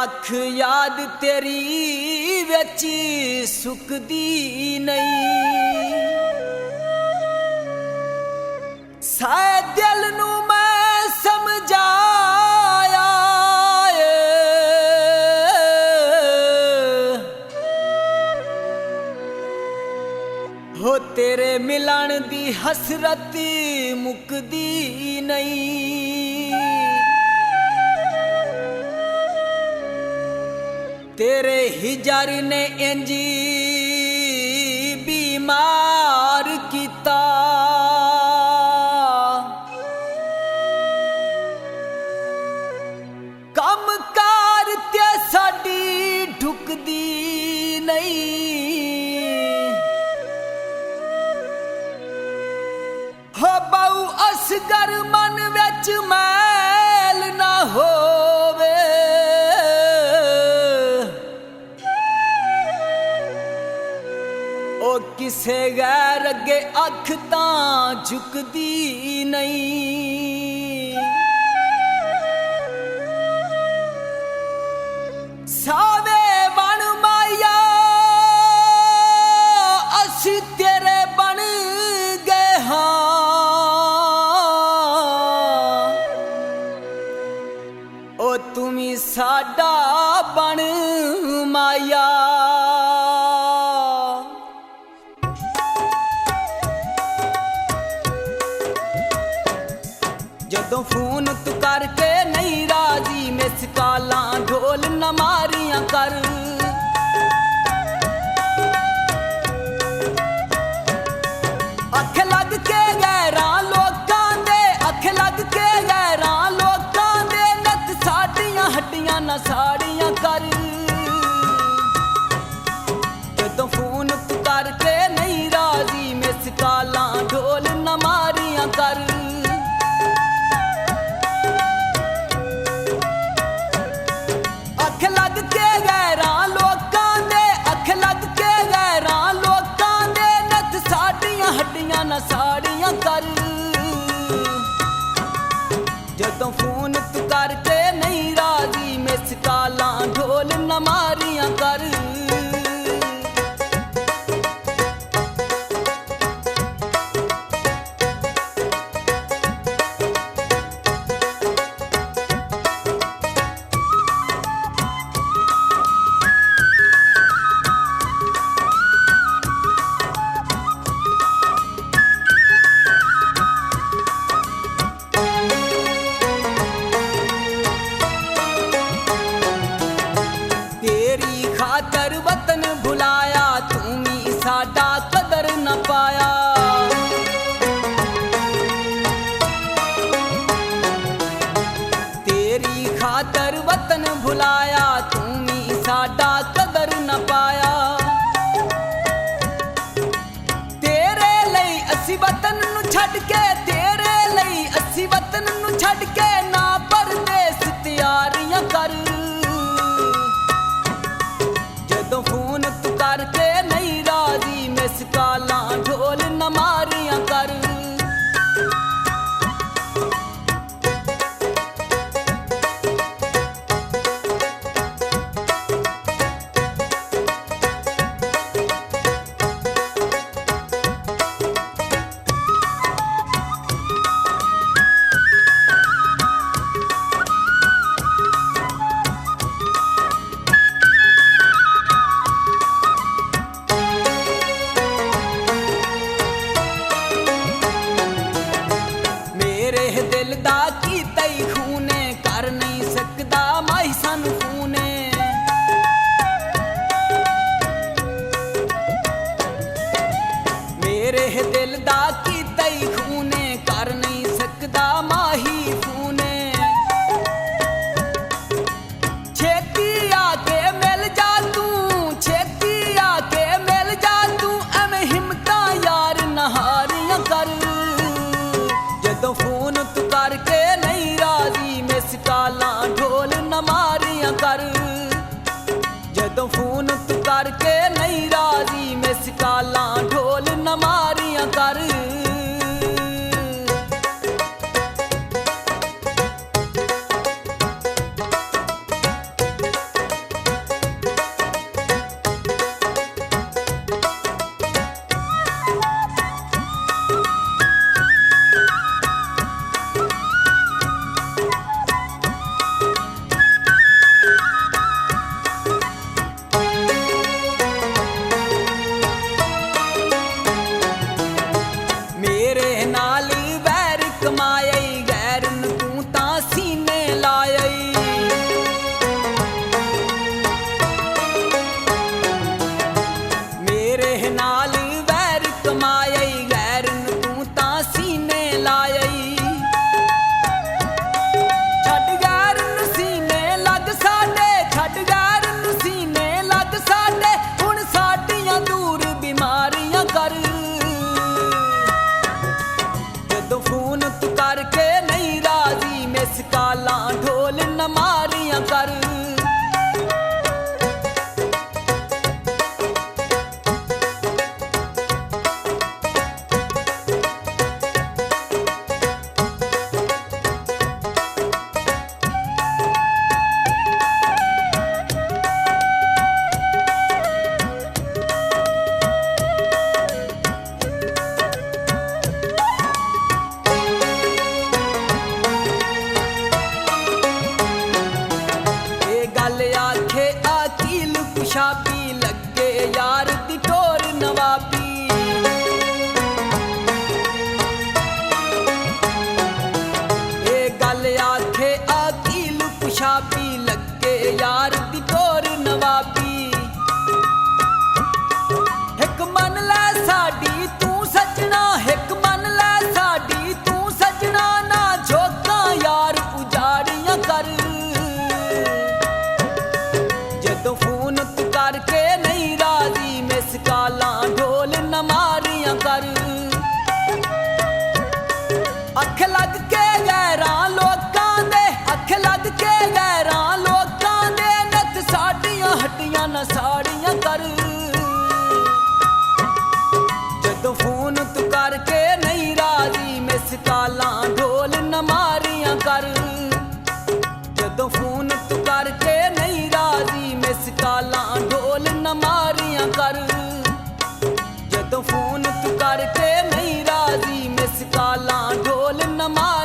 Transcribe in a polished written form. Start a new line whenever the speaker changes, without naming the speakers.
लख याद तेरी विच सुकदी नहीं। साए दिल नू मैं समझाया हो तेरे मिलन दी हसरत मुकदी नहीं। तेरे हिजर ने इंजी बीमार कीता, कम कार ते साडी ढुकदी नहीं। हो बहु असगर मन विच मैल ना होवे, ओ किसे गैर अगे अख तां झुकदी नहीं। सावे बन माया असी तेरे बन गए हाँ, ओ तुमी साडा बन माया। जदों फोन तू करके नहीं राजी, मिस कालां ढोल न मारियां कर। अख लग के गैरां लोकां दे, अख लग के गैरां लोकां दे, नत साडियां हड्डियां ना साड़ियां कर। जदों फोन तू करके नहीं राजी, मिस कालां ढोल न मारियां कर। अख लग के गैरां लोकां दे, अख लग के गैरां लोकां दे, नत साडियां हड्डियां ना साड़ियां कर। जदों फोन तू करके नहीं राजी, मिस कालां ढोल न मारियां कर। खातर वतन भुलाया, तूमी साडा कदर न पाया। तेरी खातर वतन भुलाया, तूमी साडा कदर न पाया। तेरे लई असी वतन नू छड्ड के, तेरे लई असी वतन नू छड्ड के, ना परदेस तैयारियां कर। जदों फोन तू करके नहीं राजी, मिस कालां ढोल न मारियां कर। कमाई गैरन तू तां सीने लायई। मेरे नाल वैर कमाई गैरन तू तां सीने लायई। छड्ड गैरन सीने लग साडे, छड्ड गैरन सीने लग साडे, हुण साडियां दूर बीमारियां कर। जदों फोन तू करके नहीं राजी, मिस कालां ढोल न मारियां कर। गल आखे आकील कुशाबी, लगे यार दी टोर नवाबी। ए गल आखे आकील कुशाबी, लगे यार दी टोर नवाबी। हिक मन लै साडी तू सजना, हिक मन लै साडी तू सजना, ना झोंका यार उजाड़ियां कर। जदों फोन तू करके नहीं राजी, मिस कालां ढोल न मारियां कर। अख लग के गैरां लोकां दे, अख लग के गैरां लोकां दे, नत साडियां हड्डियां न साड़ियां कर। जदों फोन तू करके नहीं राजी, मिस कालां ढोल न मारियां कर। जदों फोन तू करके नहीं राजी, मिस कालां ढोल न मारियां कर। जदों फोन तू करके नहीं राजी, मिस कालां ढोल न मारियां